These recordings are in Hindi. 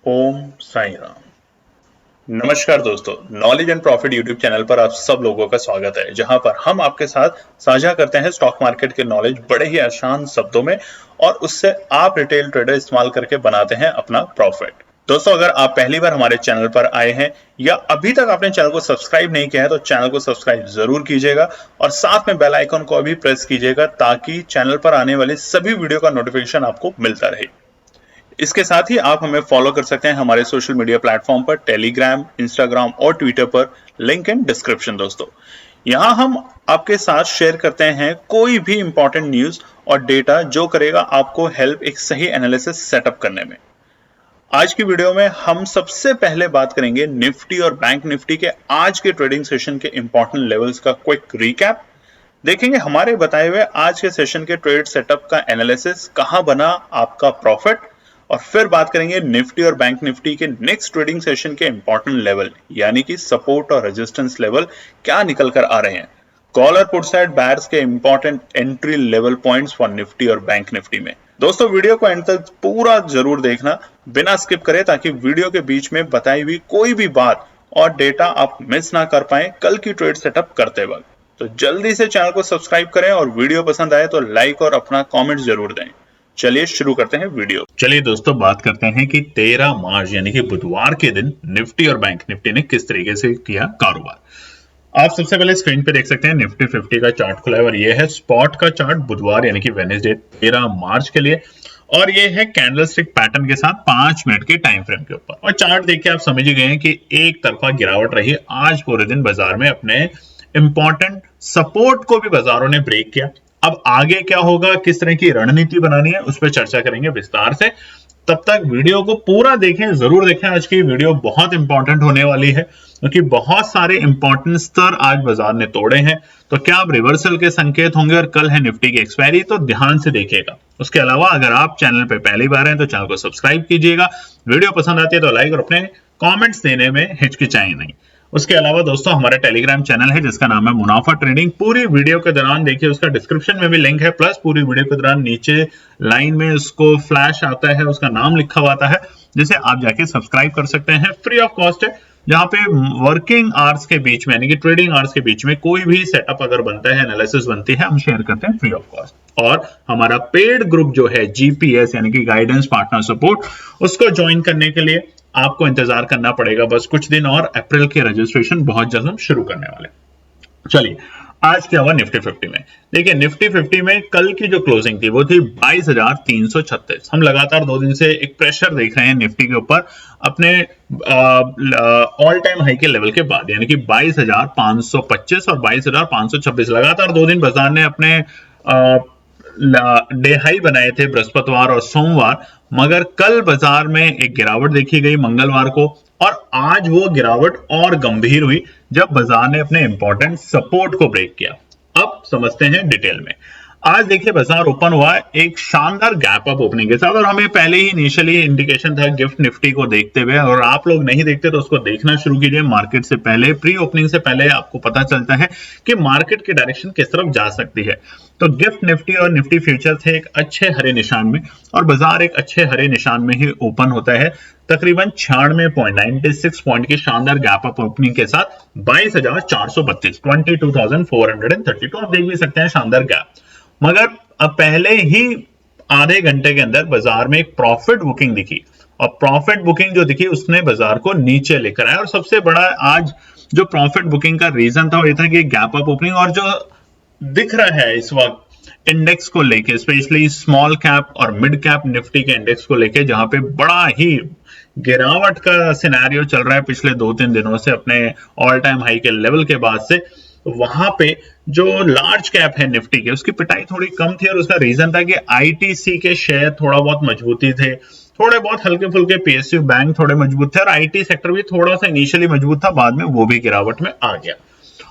ओम साई राम। नमस्कार दोस्तों, knowledge and profit YouTube channel पर आप सब लोगों का स्वागत है, जहां पर हम आपके साथ साझा करते हैं स्टॉक मार्केट के नॉलेज बड़े ही आसान शब्दों में और उससे आप रिटेल ट्रेडर इस्तेमाल करके बनाते हैं अपना प्रॉफिट। दोस्तों, अगर आप पहली बार हमारे चैनल पर आए हैं या अभी तक आपने चैनल को सब्सक्राइब नहीं किया है तो चैनल को सब्सक्राइब जरूर कीजिएगा और साथ में बेल आइकन को भी प्रेस कीजिएगा ताकि चैनल पर आने वाली सभी वीडियो का नोटिफिकेशन आपको मिलता रहे। इसके साथ ही आप हमें फॉलो कर सकते हैं हमारे सोशल मीडिया प्लेटफॉर्म पर, टेलीग्राम, इंस्टाग्राम और ट्विटर पर, लिंक इन डिस्क्रिप्शन। दोस्तों, यहां हम आपके साथ शेयर करते हैं कोई भी इंपॉर्टेंट न्यूज और डेटा जो करेगा आपको हेल्प एक सही एनालिसिस सेटअप करने में। आज की वीडियो में हम सबसे पहले बात करेंगे निफ्टी और बैंक निफ्टी के आज के ट्रेडिंग सेशन के इंपॉर्टेंट लेवल्स का क्विक रिकैप। देखेंगे हमारे बताए हुए आज के सेशन के ट्रेड सेटअप का एनालिसिस, कहां बना आपका प्रॉफिट, और फिर बात करेंगे निफ्टी और बैंक निफ्टी के नेक्स्ट ट्रेडिंग सेशन के इंपॉर्टेंट लेवल यानी कि सपोर्ट और रेजिस्टेंस लेवल क्या निकल कर आ रहे हैं। कॉल और पुट साइड बायर्स के important entry level points for Nifty और बैंक निफ्टी में। दोस्तों, वीडियो को एंड तक पूरा जरूर देखना बिना स्किप करे, ताकि वीडियो के बीच में बताई हुई कोई भी बात और डेटा आप मिस ना कर पाए कल की ट्रेड सेटअप करते वक्त। तो जल्दी से चैनल को सब्सक्राइब करें और वीडियो पसंद आए तो लाइक और अपना कमेंट जरूर दें। चलिए शुरू करते हैं वीडियो। चलिए दोस्तों, बात करते हैं कि 13 मार्च यानी कि बुधवार के दिन निफ्टी और बैंक निफ्टी ने किस तरीके से किया कारोबार। आप सबसे पहले स्क्रीन पे देख सकते हैं निफ्टी 50 का चार्ट खुला है और ये है स्पॉट का चार्ट बुधवार यानी कि वेडनेसडे 13 मार्च के लिए, और ये है कैंडलस्टिक पैटर्न के साथ 5 मिनट के टाइम फ्रेम के ऊपर। और चार्ट देख के आप समझ ही गए हैं कि एक तरफा गिरावट रही आज पूरे दिन बाजार में। अपने इंपॉर्टेंट सपोर्ट को भी बाजारों ने ब्रेक किया। अब आगे क्या होगा, किस तरह की रणनीति बनानी है, उस पर चर्चा करेंगे विस्तार से। तब तक वीडियो को पूरा देखें, जरूर देखें। आज की वीडियो बहुत इंपॉर्टेंट होने वाली है क्योंकि बहुत सारे इंपॉर्टेंट स्तर आज बाजार ने तोड़े हैं। तो क्या अब रिवर्सल के संकेत होंगे, और कल है निफ्टी की एक्सपायरी, तो ध्यान से देखिएगा। उसके अलावा अगर आप चैनल पे पहली बार हैं तो चैनल को सब्सक्राइब कीजिएगा। वीडियो पसंद आती है तो लाइक और अपने कॉमेंट्स देने में हिचकिचाएं नहीं। उसके अलावा दोस्तों, हमारा टेलीग्राम चैनल है जिसका नाम है मुनाफा ट्रेडिंग। पूरी वीडियो के दौरान देखिए, उसका डिस्क्रिप्शन में भी लिंक है, प्लस पूरी वीडियो के दौरान नीचे लाइन में उसको फ्लैश आता है, उसका नाम लिखा हुआ आता है, जिसे आप जाके सब्सक्राइब कर सकते हैं। फ्री ऑफ कॉस्ट है, जहां पे वर्किंग आवर्स के बीच में यानी कि ट्रेडिंग आवर्स के बीच में कोई भी सेटअप अगर बनता है, एनालिसिस बनती है, हम शेयर करते हैं फ्री ऑफ कॉस्ट। और हमारा पेड ग्रुप जो है जीपीएस यानी कि गाइडेंस पार्टनर सपोर्ट, उसको ज्वाइन करने के लिए आपको इंतजार करना पड़ेगा बस कुछ दिन और। अप्रैल के रजिस्ट्रेशन बहुत जल्द हम शुरू करने वाले। चलिए, आज क्या हुआ निफ्टी 50 में। देखिए, निफ्टी 50 में कल की जो क्लोजिंग थी वो थी 22,336। हम लगातार 2 दिन से एक प्रेशर देख रहे हैं निफ्टी के ऊपर अपने ऑल टाइम हाई के लेवल के बाद, यानी कि 22,525 और 22,526 लगातार 2 दिन बाजार ने अपने डे हाई बनाए थे, बृहस्पतिवार और सोमवार। मगर कल बाजार में एक गिरावट देखी गई मंगलवार को, और आज वो गिरावट और गंभीर हुई जब बाजार ने अपने इंपॉर्टेंट सपोर्ट को ब्रेक किया। अब समझते हैं डिटेल में। आज देखिए, बाजार ओपन हुआ एक शानदार गैप अप ओपनिंग के साथ, और हमें पहले ही इनिशियली इंडिकेशन था गिफ्ट निफ्टी को देखते हुए। और आप लोग नहीं देखते तो उसको देखना शुरू कीजिए। मार्केट से पहले, प्री ओपनिंग से पहले आपको पता चलता है कि मार्केट की डायरेक्शन किस तरफ जा सकती है। तो गिफ्ट निफ्टी और निफ्टी फ्यूचर थे एक अच्छे हरे निशान में, और बाजार एक अच्छे हरे निशान में ही ओपन होता है। तकरीबन 96 पॉइंट की शानदार गैप अप ओपनिंग के साथ 22,432 22,432 आप देख भी सकते हैं, शानदार गैप। मगर अब पहले ही आधे घंटे के अंदर बाजार में एक प्रॉफिट बुकिंग दिखी, और प्रॉफिट बुकिंग जो दिखी उसने बाजार को नीचे लेकर आया। और सबसे बड़ा आज जो प्रॉफिट बुकिंग का रीजन था वो ये था कि गैप अप ओपनिंग, और जो दिख रहा है इस वक्त इंडेक्स को लेके, स्पेशली स्मॉल कैप और मिड कैप निफ्टी के इंडेक्स को लेके, जहां पे बड़ा ही गिरावट का सिनेरियो चल रहा है पिछले 2-3 दिनों से अपने ऑल टाइम हाई के लेवल के बाद से। वहां पे जो लार्ज कैप है निफ्टी के, उसकी पिटाई थोड़ी कम थी, और उसका रीजन था कि आईटीसी के शेयर थोड़ा बहुत मजबूती थे, थोड़े बहुत हल्के फुल्के पीएसयू बैंक थोड़े मजबूत थे, और आईटी सेक्टर भी थोड़ा सा इनिशियली मजबूत था, बाद में वो भी गिरावट में आ गया।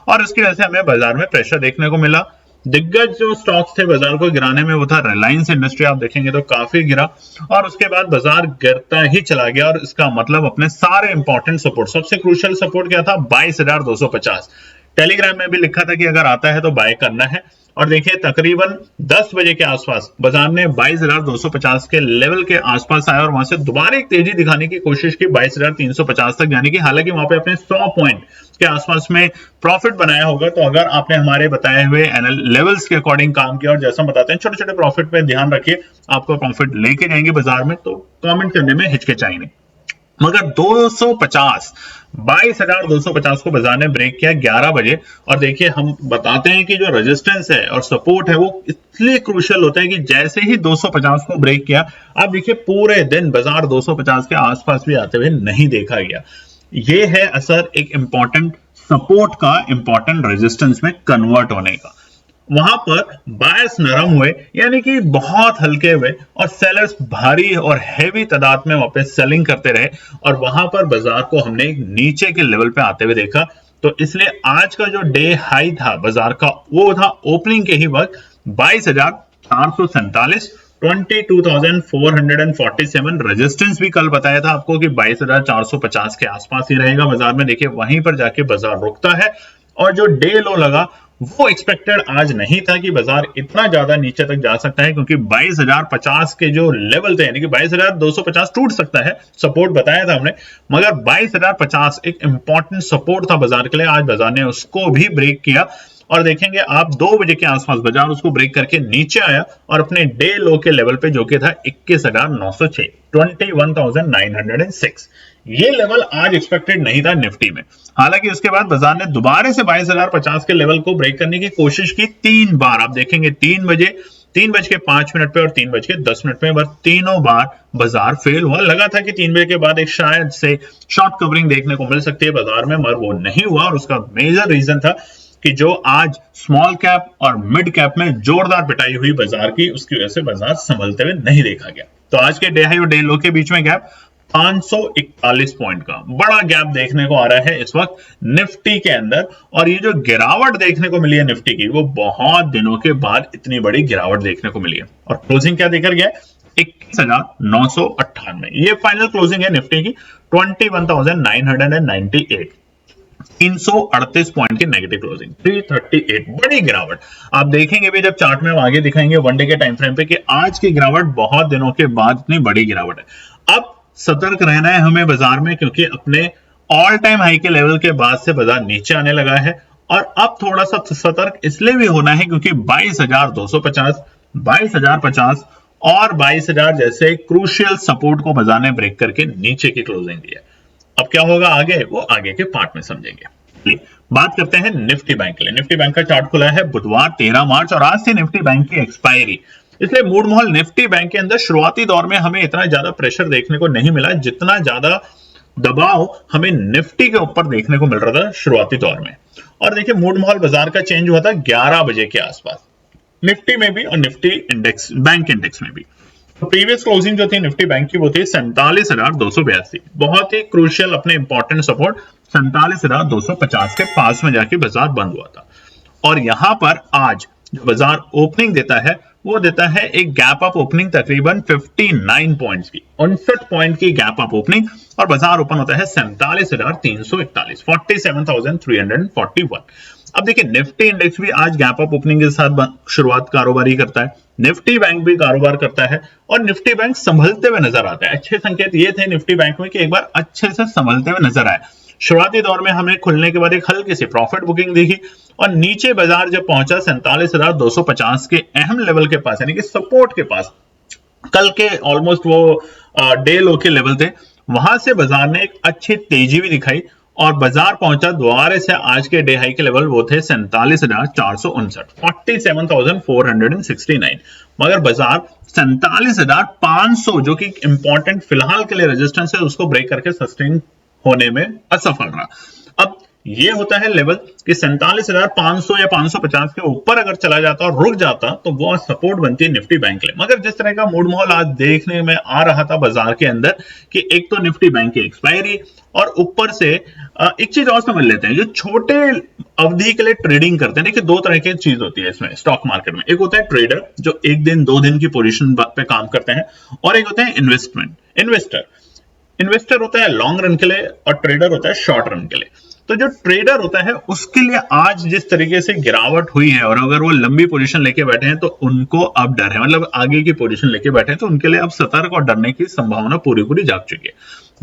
और इसकी वजह से हमें बाजार में प्रेशर देखने को मिला। दिग्गज जो स्टॉक्स थे बाजार को गिराने में, वो था रिलायंस इंडस्ट्री। आप देखेंगे तो काफी गिरा, और उसके बाद बाजार गिरता ही चला गया। और इसका मतलब अपने सारे इंपॉर्टेंट सपोर्ट, सबसे क्रूशियल सपोर्ट क्या था, 22,250। टेलीग्राम में भी लिखा था कि अगर आता है तो बाय करना है, और देखिए तकरीबन 10 बजे के आसपास बाजार ने 22,250 के लेवल के आसपास आया और वहां से दोबारा एक तेजी दिखाने की कोशिश की 22,350 तक जाने की। हालांकि वहां पे अपने 100 पॉइंट के आसपास में प्रॉफिट बनाया होगा। तो अगर आपने हमारे बताए हुए लेवल्स के अकॉर्डिंग काम किया, और जैसा बताते हैं छोटे छोटे प्रॉफिट पे ध्यान रखिए, आपको प्रॉफिट लेके जाएंगे बाजार में, तो कमेंट करने में हिचकिचाई नहीं। मगर 250 22,250 को बाजार ने ब्रेक किया 11 बजे। और देखिए हम बताते हैं कि जो रेजिस्टेंस है और सपोर्ट है वो इसलिए क्रूशियल होता है कि जैसे ही 250 को ब्रेक किया, आप देखिए पूरे दिन बाजार 250 के आसपास भी आते हुए नहीं देखा गया। ये है असर एक इंपॉर्टेंट सपोर्ट का इंपॉर्टेंट रेजिस्टेंस में कन्वर्ट होने का। वहां पर बायर्स नरम हुए, यानी कि बहुत हल्के हुए, और सेलर्स भारी और हैवी तादाद में वापस सेलिंग करते रहे, और वहां पर बाजार को हमने नीचे के लेवल पे आते हुए देखा। तो इसलिए आज का जो डे हाई था बाजार का, वो था ओपनिंग के ही वक्त 22,447, 22,447। रेजिस्टेंस भी कल बताया था आपको कि 22,450 के आसपास ही रहेगा बाजार में। देखिए वहीं पर जाके बाजार रुकता है, और जो डे लो लगा वो एक्सपेक्टेड आज नहीं था कि बाजार इतना ज्यादा नीचे तक जा सकता है, क्योंकि 22,050 के जो लेवल थे, यानी कि 22,250 टूट सकता है, सपोर्ट बताया था हमने, मगर 22,050 एक इंपॉर्टेंट सपोर्ट था बाजार के लिए। आज बाजार ने उसको भी ब्रेक किया, और देखेंगे आप 2 बजे के आसपास बाजार उसको ब्रेक करके नीचे आया और अपने डे लो के लेवल पे, जो कि था 21,906, 21,906, ये लेवल आज एक्सपेक्टेड नहीं था निफ्टी में। हालांकि उसके बाद बाजार ने दोबारा से 22,050 के लेवल को ब्रेक करने की कोशिश की 3 बार। आप देखेंगे 3 बजे, 3:05 पे और 3:10 पे, बस तीनों बार बाजार फेल हुआ। लगा था कि 3 बजे के बाद एक शायद से शॉर्ट कवरिंग देखने को मिल सकती है बाजार में, मगर वो नहीं हुआ। और उसका मेजर रीजन था कि जो आज स्मॉल कैप और मिड कैप में जोरदार पिटाई हुई बाजार की, उसकी वजह से बाजार संभलते हुए नहीं देखा गया। तो आज के डे हाई और डे लो के बीच में गैप 541 पॉइंट का बड़ा गैप देखने को आ रहा है इस वक्त निफ्टी के अंदर। और ये जो गिरावट देखने को मिली है निफ्टी की, वो बहुत दिनों के बाद इतनी बड़ी गिरावट देखने को मिली है। और क्लोजिंग क्या देकर गया, 21,998। ये फाइनल क्लोजिंग है निफ्टी की 21,998, 338 पॉइंट की नेगेटिव क्लोजिंग, 338, बड़ी गिरावट। आप देखेंगे भी जब चार्ट में आगे दिखाएंगे वनडे के टाइम फ्रेम पे कि आज की गिरावट बहुत दिनों के बाद इतनी बड़ी गिरावट है। अब सतर्क रहना है हमें बाजार में, क्योंकि अपने ऑल टाइम हाई के लेवल के बाद से बाजार नीचे आने लगा है। और अब थोड़ा सा सतर्क इसलिए भी होना है क्योंकि 22,250, 22,050 और 22,000 जैसे क्रूशियल सपोर्ट को बाजार ने ब्रेक करके नीचे की क्लोजिंग दी है। अब क्या होगा आगे, वो आगे के पार्ट में समझेंगे। बात करते हैं निफ्टी बैंक के लिए। निफ्टी बैंक का चार्ट खुला है बुधवार 13 मार्च, और आज से निफ्टी बैंक की एक्सपायरी, इसलिए मूड माहौल निफ्टी बैंक के अंदर शुरुआती दौर में हमें इतना ज्यादा प्रेशर देखने को नहीं मिला जितना ज्यादा दबाव हमें निफ्टी के ऊपर देखने को मिल रहा था शुरुआती दौर में। और देखिए मूड माहौल बाजार का चेंज हुआ था 11 बजे के आसपास, निफ्टी में भी और निफ्टी इंडेक्स बैंक इंडेक्स में भी। तो प्रीवियस क्लोजिंग जो थी निफ्टी बैंक की, वो थी 47,282, बहुत ही क्रूशियल अपने इंपॉर्टेंट सपोर्ट 47,250 के पास में जाके बाजार बंद हुआ था। और यहां पर आज जो बाजार ओपनिंग देता है, वो देता है एक गैप अप ओपनिंग तकरीबन 59 पॉइंट्स की, 59 पॉइंट की गैप अप ओपनिंग, और बाजार ओपन होता है 47,341, 47,341। अब देखिए निफ्टी इंडेक्स भी आज गैप अप ओपनिंग के साथ शुरुआत कारोबारी करता है, निफ्टी बैंक भी कारोबार करता है, और निफ्टी बैंक संभलते हुए नजर आता है। अच्छे संकेत ये थे निफ्टी बैंक में कि एक बार अच्छे से संभलते हुए नजर आए। शुरुआती दौर में हमें खुलने के बाद एक हल्की सी प्रॉफिट बुकिंग देखी, और नीचे बाजार जब पहुंचा 47,250 के अहम लेवल के पास, यानी कि सपोर्ट के पास, कल के ऑलमोस्ट वो डे लो के लेवल थे, वहां से बाजार ने एक अच्छी तेजी भी दिखाई, और बाजार पहुंचा दोबारा से आज के डे हाई के लेवल, वो थे 47,459, 47,469। मगर बाजार 47,500 जो कि इंपॉर्टेंट फिलहाल के लिए रेजिस्टेंस है, उसको ब्रेक करके सस्टेन होने में असफल रहा। अब ये होता है लेवल कि 47,500 या 550 के ऊपर अगर चला जाता और रुक जाता, तो वो सपोर्ट बनती है निफ्टी बैंक के लिए। मगर जिस तरह का मूड माहौल आज देखने में आ रहा था बाजार के अंदर कि एक तो निफ्टी बैंक की एक्सपायरी, और ऊपर से एक चीज और समझ लेते हैं, जो छोटे अवधि के लिए ट्रेडिंग करते हैं। देखिए दो तरह की चीज होती है इसमें स्टॉक मार्केट में, एक होता है ट्रेडर जो 1 दिन 2 दिन की पोजीशन पे काम करते हैं, और एक होता है इन्वेस्टर होता है लॉन्ग रन के लिए और ट्रेडर होता है शॉर्ट रन के लिए। तो जो ट्रेडर होता है उसके लिए आज जिस तरीके से गिरावट हुई है और अगर वो लंबी पोजीशन लेके बैठे हैं तो उनको अब डर है, मतलब आगे की पोजीशन लेके बैठे हैं तो उनके लिए अब सतर्क और डरने की संभावना पूरी पूरी जाग चुकी है।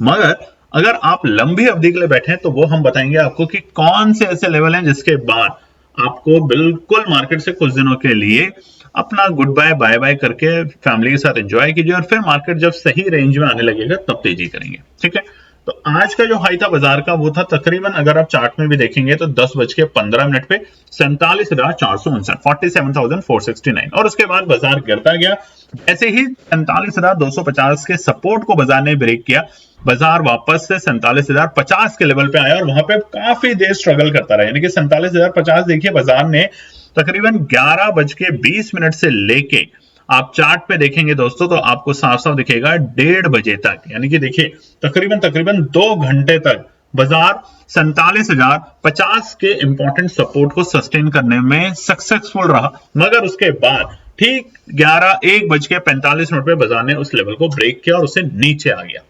मगर अगर आप लंबी अवधि के लिए बैठे हैं तो वो हम बताएंगे आपको कि कौन से ऐसे लेवल हैं जिसके बाद आपको बिल्कुल मार्केट से कुछ दिनों के लिए अपना गुड बाय बाय बाय करके फैमिली के साथ एंजॉय कीजिए और फिर मार्केट जब सही रेंज में आने लगेगा तब तेजी करेंगे। ठीक है, तो आज का जो हाई था बाजार का वो था तकरीबन, अगर आप चार्ट में भी देखेंगे तो 10:15 पे 47,459, 47,469, और उसके बाद बाजार गिरता गया। जैसे ही 47,250 के सपोर्ट को बाजार ने ब्रेक किया, बाजार वापस से 47,050 के लेवल पे आया और वहां पे काफी देर स्ट्रगल करता रहा, यानी कि 47,050 देखिए बाजार ने तकरीबन 11:20 से लेके आप चार्ट पे देखेंगे दोस्तों तो आपको साफ साफ दिखेगा 1:30 बजे तक, यानी कि देखिए तकरीबन 2 घंटे तक बाजार 47,050 के इंपॉर्टेंट सपोर्ट को सस्टेन करने में सक्सेसफुल रहा। मगर उसके बाद ठीक 1:45 पे बाजार ने उस लेवल को ब्रेक किया और उसे नीचे आ गया।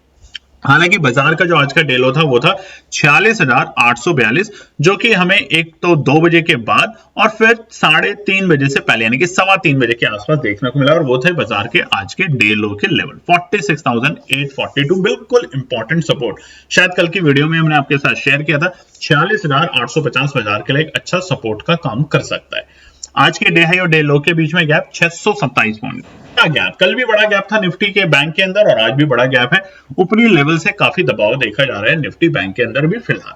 हालांकि बाजार का जो आज का डे लो था वो था 46,842, जो कि हमें एक तो 2 बजे के बाद और फिर 3:30 बजे से पहले यानी कि 3:15 बजे के आसपास देखने को मिला, और वो थे बाजार के आज के डे लो के लेवल 46,842, बिल्कुल इंपॉर्टेंट सपोर्ट। शायद कल की वीडियो में हमने आपके साथ शेयर किया था 46,850 बाजार के लिए एक अच्छा सपोर्ट का काम कर सकता है। आज के डे हाई और डे लो के बीच में गैप 627 पॉइंट का गैप, कल भी बड़ा गैप था निफ्टी के बैंक के अंदर और आज भी बड़ा गैप है। ऊपरी लेवल से काफी दबाव देखा जा रहा है निफ्टी बैंक के अंदर भी फिलहाल।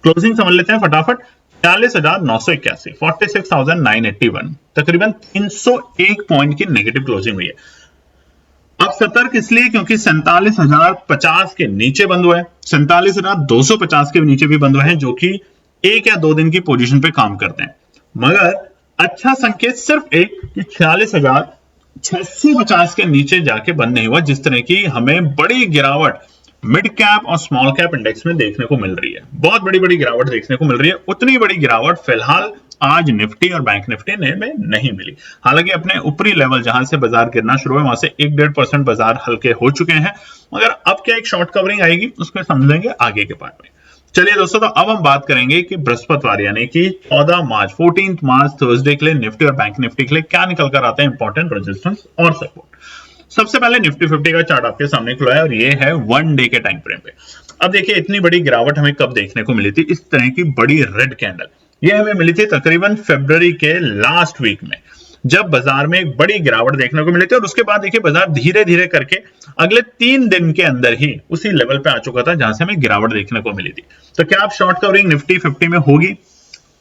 क्लोजिंग समझ लेते हैं फटाफट। 46,981, 46,981, तकरीबन 301 पॉइंट की नेगेटिव क्लोजिंग हुई है। अब सतर्क इसलिए क्योंकि 47,050 के नीचे बंद हुआ है, 47,250 के नीचे भी बंद हुआ है, जो कि 1 या 2 दिन की पोजीशन पे काम करते हैं। मगर अच्छा संकेत सिर्फ एक कि 46,650 के नीचे जाके बंद नहीं हुआ, जिस तरह की हमें बड़ी गिरावट मिड कैप और स्मॉल कैप इंडेक्स में देखने को मिल रही है। बहुत बड़ी बड़ी गिरावट देखने को मिल रही है। उतनी बड़ी गिरावट फिलहाल आज निफ्टी और बैंक निफ्टी में नहीं मिली। हालांकि अपने ऊपरी लेवल जहां से बाजार गिरना शुरू है वहां से 1-1.5% बाजार हल्के हो चुके हैं, मगर अब क्या एक शॉर्ट कवरिंग आएगी उसको समझेंगे आगे के पार्ट में। चलिए दोस्तों, तो अब हम बात करेंगे कि बृहस्पतिवार यानी कि 14 मार्च थर्सडे के लिए निफ्टी और बैंक निफ्टी के लिए क्या निकल कर आते हैं इंपॉर्टेंट रेजिस्टेंस और सपोर्ट। सबसे पहले निफ्टी 50 का चार्ट आपके सामने खुला है और ये है 1 डे के टाइम फ्रेम पे। अब देखिए इतनी बड़ी गिरावट हमें कब देखने को मिली थी, इस तरह की बड़ी रेड कैंडल ये हमें मिली थी तकरीबन फरवरी के लास्ट वीक में, जब बाजार में एक बड़ी गिरावट देखने को मिली थी। और उसके बाद देखिए बाजार धीरे धीरे करके अगले 3 दिन के अंदर ही उसी लेवल पे आ चुका था जहां से हमें गिरावट देखने को मिली थी। तो क्या आप शॉर्ट कवरिंग निफ्टी 50 में होगी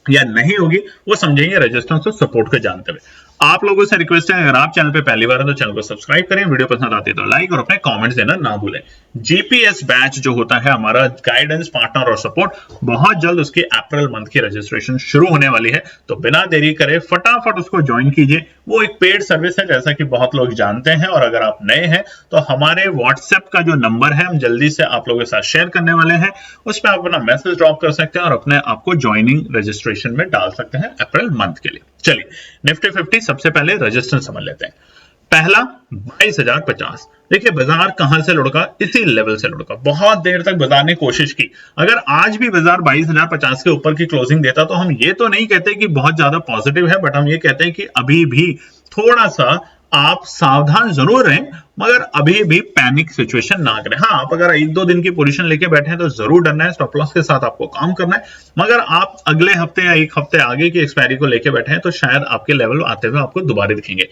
या नहीं होगी वो समझेंगे रेजिस्टेंस और सपोर्ट को जानते हुए। आप लोगों से रिक्वेस्ट है, अगर आप चैनल पे पहली बार है तो चैनल को सब्सक्राइब करें, वीडियो पसंद आती है तो लाइक और अपने कमेंट्स देना ना भूलें। जीपीएस बैच जो होता है हमारा गाइडेंस पार्टनर और सपोर्ट, बहुत जल्द उसकी अप्रैल मंथ की रजिस्ट्रेशन शुरू होने वाली है, तो बिना देरी करे फटाफट उसको ज्वाइन कीजिए। वो एक पेड सर्विस है जैसा कि बहुत लोग जानते हैं, और अगर आप नए हैं तो हमारे व्हाट्सएप का जो नंबर है हम जल्दी से आप लोगों के साथ शेयर करने वाले हैं, उस पर आप अपना मैसेज ड्रॉप कर सकते हैं और अपने आपको ज्वाइनिंग रजिस्ट्रेशन में डाल सकते हैं अप्रैल मंथ के लिए। चलिए निफ्टी 50 सबसे पहले रेजिस्टेंस समझ लेते हैं। पहला 22,050। देखिए बाजार कहां से लुढ़का, इसी लेवल से लुढ़का। बहुत देर तक बाजार ने कोशिश की। अगर आज भी बाजार 22,050 के ऊपर की क्लोजिंग देता तो हम ये तो नहीं कहते कि बहुत ज्यादा पॉजिटिव है, बट हम ये कहते हैं कि अभी भी थोड़ा सा आप सावधान जरूर रहें, मगर अभी भी पैनिक सिचुएशन ना करें। हाँ, आप अगर 1-2 दिन की पोजीशन लेके बैठे हैं तो जरूर डरना है, स्टॉप लॉस के साथ आपको काम करना है। मगर आप अगले हफ्ते या 1 हफ्ते आगे की एक्सपायरी को लेके बैठे हैं तो शायद आपके लेवल आते हुए आपको दोबारा दिखेंगे।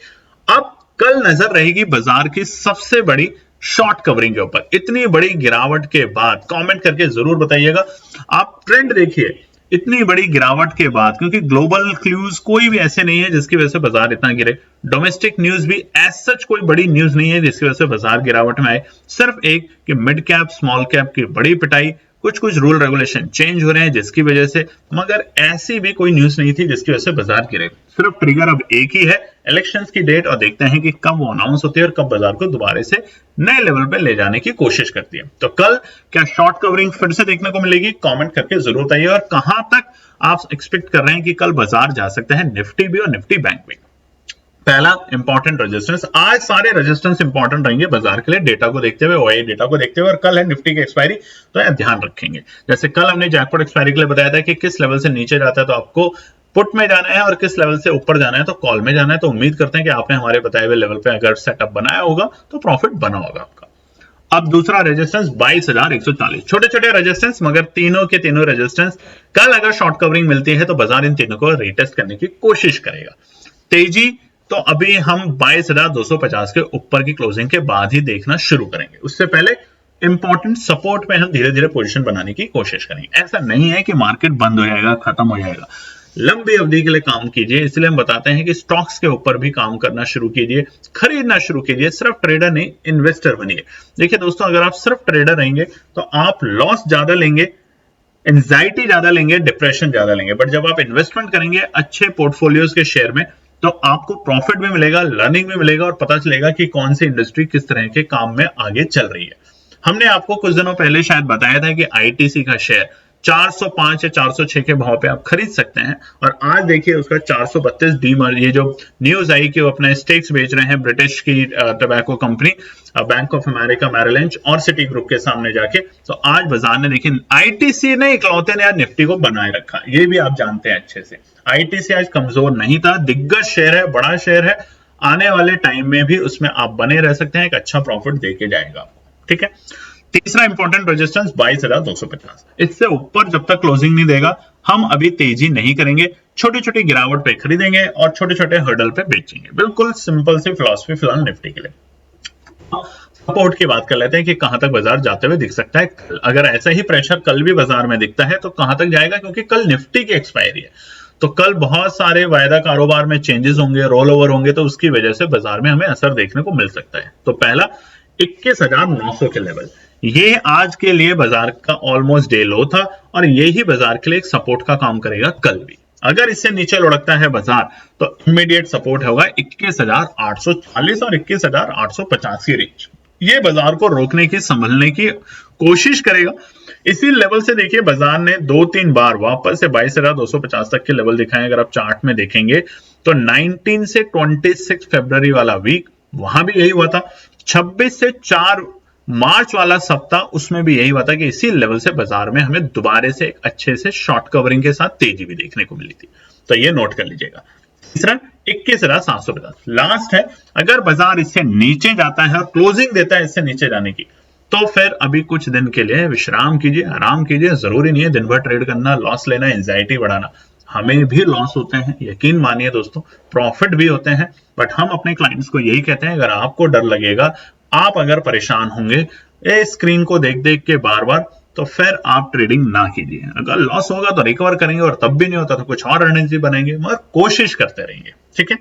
अब कल नजर रहेगी बाजार की सबसे बड़ी शॉर्ट कवरिंग के ऊपर। इतनी बड़ी गिरावट के बाद कमेंट करके जरूर बताइएगा। आप ट्रेंड देखिए इतनी बड़ी गिरावट के बाद, क्योंकि ग्लोबल क्लूज कोई भी ऐसे नहीं है जिसकी वजह से बाजार इतना गिरे। डोमेस्टिक न्यूज भी एज सच कोई बड़ी न्यूज नहीं है जिसकी वजह से बाजार गिरावट में आए। सिर्फ एक कि मिड कैप स्मॉल कैप की बड़ी पिटाई, कुछ रूल रेगुलेशन चेंज हो रहे हैं जिसकी वजह से, मगर ऐसी भी कोई न्यूज नहीं थी जिसकी वजह से बाजार गिरे। सिर्फ ट्रिगर अब एक ही है, इलेक्शंस की डेट, और देखते हैं कि कब वो अनाउंस होती है और कब बाजार को दोबारा से नए लेवल पे ले जाने की कोशिश करती है। तो कल क्या शॉर्ट कवरिंग फिर से देखने को मिलेगी, कमेंट करके जरूर बताइए। और कहां तक आप एक्सपेक्ट कर रहे हैं कि कल बाजार जा सकते हैं, निफ्टी भी और निफ्टी बैंक भी। पहला इंपॉर्टेंट रेजिस्टेंस, आज सारे रेजिस्टेंस इंपॉर्टेंट रहेंगे बाजार के लिए डेटा को देखते हुए, ओआई डेटा को देखते हुए, और कल है निफ्टी की एक्सपायरी, तो यह ध्यान रखेंगे। जैसे कल हमने जैकपॉट एक्सपायरी के लिए बताया था कि किस लेवल से नीचे जाता है तो आपको पुट में जाना है और किस लेवल से ऊपर जाना है तो कॉल में जाना है। तो उम्मीद करते हैं कि आपने हमारे बताए हुए लेवल पे अगर सेटअप बनाया होगा तो प्रॉफिट बना होगा आपका। अब दूसरा रेजिस्टेंस 22,140, छोटे छोटे रेजिस्टेंस मगर तीनों के तीनों रेजिस्टेंस कल अगर शॉर्ट कवरिंग मिलती है तो बाजार इन तीनों को रीटेस्ट करने की कोशिश करेगा। तेजी तो अभी हम 22,250 के ऊपर की क्लोजिंग के बाद ही देखना शुरू करेंगे, उससे पहले इंपॉर्टेंट सपोर्ट पे हम धीरे धीरे पोजीशन बनाने की कोशिश करेंगे। ऐसा नहीं है कि मार्केट बंद हो जाएगा, खत्म हो जाएगा, लंबी अवधि के लिए काम कीजिए। इसलिए हम बताते हैं कि स्टॉक्स के ऊपर भी काम करना शुरू कीजिए, खरीदना शुरू कीजिए, सिर्फ ट्रेडर नहीं इन्वेस्टर बनिए। देखिए दोस्तों, अगर आप सिर्फ ट्रेडर रहेंगे तो आप लॉस ज्यादा लेंगे, एंजाइटी ज्यादा लेंगे, डिप्रेशन ज्यादा लेंगे। बट जब आप इन्वेस्टमेंट करेंगे अच्छे पोर्टफोलियोज के शेयर में तो आपको प्रॉफिट भी मिलेगा, लर्निंग भी मिलेगा और पता चलेगा कि कौन सी इंडस्ट्री किस तरह के काम में आगे चल रही है। हमने आपको कुछ दिनों पहले शायद बताया था कि आईटीसी का शेयर 405 या 406 के भाव पे आप खरीद सकते हैं, और आज देखिए उसका 432 डीमर, ये जो न्यूज आई कि वो अपने स्टेक्स बेच रहे हैं ब्रिटिश की tobacco company bank of America Merrill lynch और सिटी ग्रुप के सामने जाके, तो आज बाजार ने देखिए आईटीसी ने इकलौते ने निफ्टी को बनाए रखा, ये भी आप जानते हैं अच्छे से। आईटीसी आज कमजोर नहीं था, दिग्गज शेयर है, बड़ा शेयर है, आने वाले टाइम में भी उसमें आप बने रह सकते हैं, एक अच्छा प्रॉफिट देके जाएगा आपको, ठीक है। तीसरा इंपॉर्टेंट रेजिस्टेंस 22,250, इससे ऊपर जब तक क्लोजिंग नहीं देगा हम अभी तेजी नहीं करेंगे, छोटी छोटी गिरावट पे खरीदेंगे और छोटे छोटे हर्डल पे बेचेंगे। बिल्कुल सिंपल सी फिलॉसफी फिलहाल निफ्टी के लिए। सपोर्ट की बात कर लेते हैं कि कहां तक बाजार जाते हुए दिख सकता है। अगर ऐसा ही प्रेशर कल भी बाजार में दिखता है तो कहां तक जाएगा, क्योंकि कल निफ्टी की एक्सपायरी है, तो कल बहुत सारे वायदा कारोबार में चेंजेस होंगे, रोल ओवर होंगे, तो उसकी वजह से बाजार में हमें असर देखने को मिल सकता है। तो पहला 21,900 के लेवल, ये आज के लिए बाजार का ऑलमोस्ट डे लो था और यही बाजार के लिए एक सपोर्ट का काम करेगा कल भी। अगर इससे नीचे लुढ़कता है बाजार तो इमीडिएट सपोर्ट होगा 21,840 और 21,850 की रेंज। ये बाजार को रोकने की, संभलने की कोशिश करेगा। इसी लेवल से देखिए बाजार ने 2-3 बार वापस से 22,250 तक के लेवल दिखाए। अगर आप चार्ट में देखेंगे तो 19 से 26 फरवरी वाला वीक वहां भी यही हुआ था, 26 से 4 मार्च वाला सप्ताह उसमें भी यही हुआ था कि इसी लेवल से बाजार में हमें दोबारा से एक अच्छे से शॉर्ट कवरिंग के साथ तेजी भी देखने को मिली थी, तो ये नोट कर लीजिएगा। तीसरा 21,750 लास्ट है। अगर बाजार इससे नीचे जाता है और क्लोजिंग देता है इससे नीचे जाने की, तो फिर अभी कुछ दिन के लिए विश्राम कीजिए, आराम कीजिए। जरूरी नहीं है दिन भर ट्रेड करना, लॉस लेना, एंजाइटी बढ़ाना। हमें भी लॉस होते हैं, यकीन मानिए दोस्तों, प्रॉफिट भी होते हैं, बट हम अपने क्लाइंट्स को यही कहते हैं, अगर आपको डर लगेगा, आप अगर परेशान होंगे ये स्क्रीन को देख देख के बार बार, तो फिर आप ट्रेडिंग ना कीजिए। अगर लॉस होगा तो रिकवर करेंगे और तब भी नहीं होता तो कुछ और रणनीति बनेंगे, मगर कोशिश करते रहेंगे, ठीक है।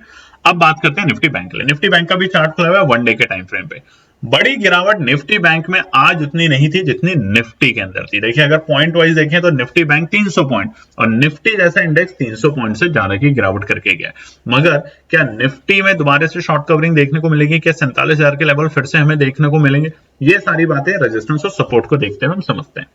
अब बात करते हैं निफ्टी बैंक के लिए। निफ्टी बैंक का भी चार्ट खुला हुआ है 1 डे के टाइम फ्रेम पे। बड़ी गिरावट निफ्टी बैंक में आज उतनी नहीं थी जितनी निफ्टी के अंदर थी। देखिए अगर पॉइंट वाइज देखें तो निफ्टी बैंक 300 पॉइंट और निफ्टी जैसा इंडेक्स 300 पॉइंट से ज्यादा की गिरावट करके गया। मगर क्या निफ्टी में दोबारा से शॉर्ट कवरिंग देखने को मिलेगी? क्या 47,000 के लेवल फिर से हमें देखने को मिलेंगे? ये सारी बातें रेजिस्टेंस और सपोर्ट को देखते हुए हम समझते हैं।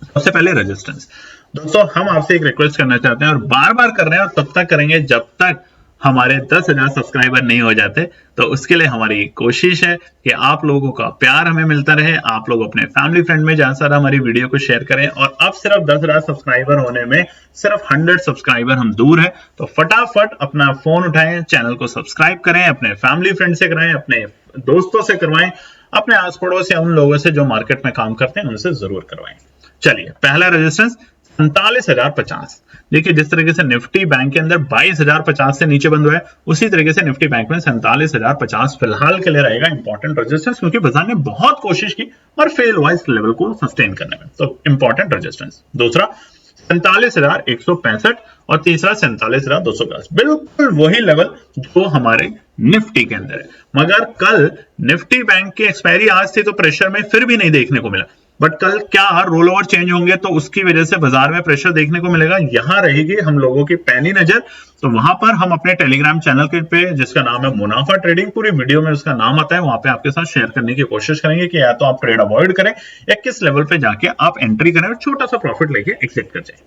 सबसे पहले रेजिस्टेंस। दोस्तों हम आपसे एक रिक्वेस्ट करना चाहते हैं और बार बार कर रहे हैं और तब तक करेंगे जब तक हमारे 10,000 सब्सक्राइबर नहीं हो जाते। तो उसके लिए हमारी कोशिश है कि आप लोगों का प्यार हमें मिलता रहे, आप लोग अपने फैमिली फ्रेंड में ज्यादा सारा हमारी वीडियो को शेयर करें। और अब सिर्फ 10,000 सब्सक्राइबर होने में सिर्फ 100 सब्सक्राइबर हम दूर है, तो फटाफट अपना फोन उठाएं, चैनल को सब्सक्राइब करें, अपने फैमिली फ्रेंड से कराएं, अपने दोस्तों से करवाएं, अपने आस पड़ोस या उन लोगों से जो मार्केट में काम करते हैं उनसे जरूर करवाएं। चलिए पहला रेजिस्टेंस 47,050। देखिए जिस तरीके से निफ्टी बैंक के अंदर 22,050 से नीचे बंद हुआ है, उसी तरीके से निफ्टी बैंक में 47,050 फिलहाल के लिए रहेगा इंपॉर्टेंट रेजिस्टेंस, क्योंकि बाजार ने बहुत कोशिश की और फेल हुआ इस लेवल को सस्टेन करने में। तो इंपॉर्टेंट रेजिस्टेंस। दूसरा 47,165 और तीसरा 47,250, बिल्कुल वही लेवल जो हमारे निफ्टी के अंदर है। मगर कल निफ्टी बैंक की एक्सपायरी आज थी तो प्रेशर में फिर भी नहीं देखने को मिला, बट कल क्या रोल ओवर चेंज होंगे तो उसकी वजह से बाजार में प्रेशर देखने को मिलेगा। यहां रहेगी हम लोगों की पैनी नजर। तो वहां पर हम अपने टेलीग्राम चैनल के पे, जिसका नाम है मुनाफा ट्रेडिंग, पूरी वीडियो में उसका नाम आता है, वहां पे आपके साथ शेयर करने की कोशिश करेंगे कि या तो आप ट्रेड अवॉइड करें या किस लेवल पे जाके आप एंट्री करें और छोटा सा प्रॉफिट लेके एग्जिट कर जाए।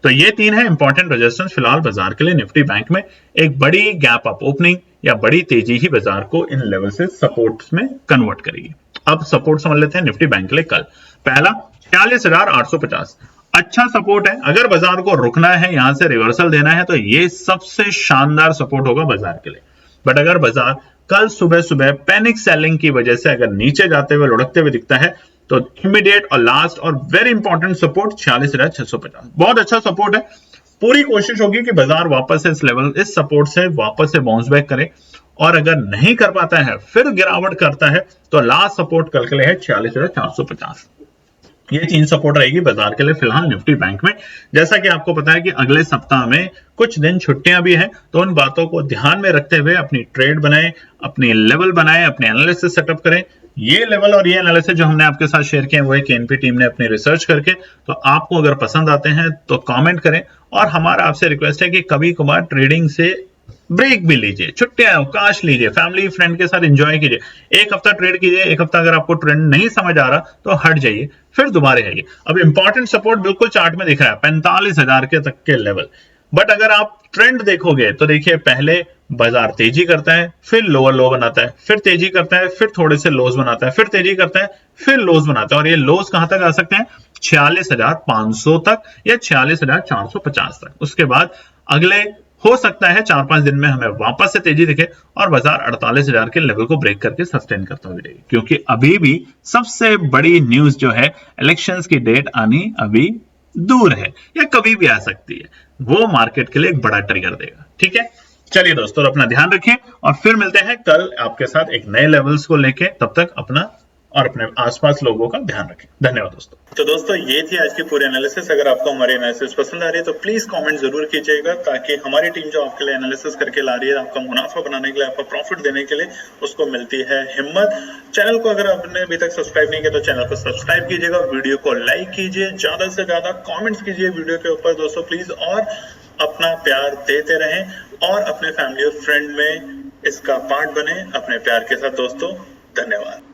तो ये 3 है इंपॉर्टेंट रेजिस्टेंस फिलहाल बाजार के लिए। निफ्टी बैंक में एक बड़ी गैप अप ओपनिंग, या बड़ी तेजी ही बाजार को इन लेवल से सपोर्ट्स में कन्वर्ट करेगी। अब सपोर्ट समझ लेते हैं निफ्टी बैंक के लिए। कल पहला 46,850 अच्छा सपोर्ट है। अगर बाजार को रुकना है, यहां से रिवर्सल देना है, तो ये सबसे शानदार सपोर्ट होगा बाजार के लिए। बट अगर बाजार कल सुबह सुबह पैनिक सेलिंग की वजह से अगर नीचे जाते हुए लुढ़कते हुए दिखता है, तो इमीडिएट और लास्ट और वेरी इंपॉर्टेंट सपोर्ट 46,650 बहुत अच्छा सपोर्ट है। पूरी कोशिश होगी कि बाजार वापस इस लेवल, इस सपोर्ट से वापस से बाउंस बैक करे, और अगर नहीं कर पाता है, फिर गिरावट करता है, तो लास्ट सपोर्ट कल के लिए है 46,450। ये 3 सपोर्ट रहेगी बाजार के लिए फिलहाल निफ्टी बैंक में। जैसा कि आपको पता है कि अगले सप्ताह में कुछ दिन छुट्टियां भी हैं, तो उन बातों को ध्यान में रखते हुए अपनी ट्रेड बनाएं, अपनी लेवल बनाएं, अपने एनालिसिस सेटअप करें। ये लेवल और ये एनालिसिस जो हमने आपके साथ शेयर किए वो है केएनपी टीम ने अपनी रिसर्च करके। तो आपको अगर पसंद आते हैं तो कमेंट करें, और हमारा आपसे रिक्वेस्ट है कि कभी कभार ट्रेडिंग से ब्रेक भी लीजिए, छुट्टियां अवकाश लीजिए, फैमिली फ्रेंड के साथ एंजॉय कीजिए। एक हफ्ता ट्रेड कीजिए, एक हफ्ता अगर आपको ट्रेंड नहीं समझ आ रहा तो हट जाइए, फिर दोबारा आइए। अब इंपॉर्टेंट सपोर्ट बिल्कुल चार्ट में दिख रहा है 45,000 के तक के लेवल। बट अगर आप ट्रेंड देखोगे तो देखिए, पहले बाजार तेजी करता है, फिर लोअर लो बनाता है, फिर तेजी करता है, फिर थोड़े से लोज बनाता है, फिर तेजी करता है, फिर लोज बनाता है। और ये लोज कहां तक आ सकते हैं? 46,500 तक या 46,450 तक। उसके बाद अगले हो सकता है 4-5 दिन में हमें वापस से तेजी दिखे और बाजार 48,000 के लेवल को ब्रेक करके सस्टेन करता हुआ रहेगी, क्योंकि अभी भी सबसे बड़ी न्यूज जो है, इलेक्शंस की डेट आनी अभी दूर है या कभी भी आ सकती है, वो मार्केट के लिए एक बड़ा ट्रिगर देगा। ठीक है, चलिए दोस्तों, अपना ध्यान रखिए और फिर मिलते हैं कल आपके साथ एक नए लेवल्स को लेके। तब तक अपना और अपने आसपास लोगों का ध्यान रखें। धन्यवाद दोस्तों। तो दोस्तों, ये थी आज की पूरी एनालिसिस। अगर आपको हमारी एनालिसिस पसंद आ रही है तो प्लीज कमेंट जरूर कीजिएगा, ताकि हमारी टीम जो आपके लिए एनालिसिस करके ला रही है, आपका मुनाफा बनाने के लिए, आपका प्रॉफिट देने के लिए, उसको मिलती है हिम्मत। चैनल को अगर आपने अभी तक सब्सक्राइब नहीं किया तो चैनल को सब्सक्राइब कीजिएगा, वीडियो को लाइक कीजिए, ज्यादा से ज्यादा कॉमेंट्स कीजिए वीडियो के ऊपर दोस्तों प्लीज, और अपना प्यार देते रहें और अपने फैमिली और फ्रेंड में इसका पार्ट बने अपने प्यार के साथ दोस्तों। धन्यवाद।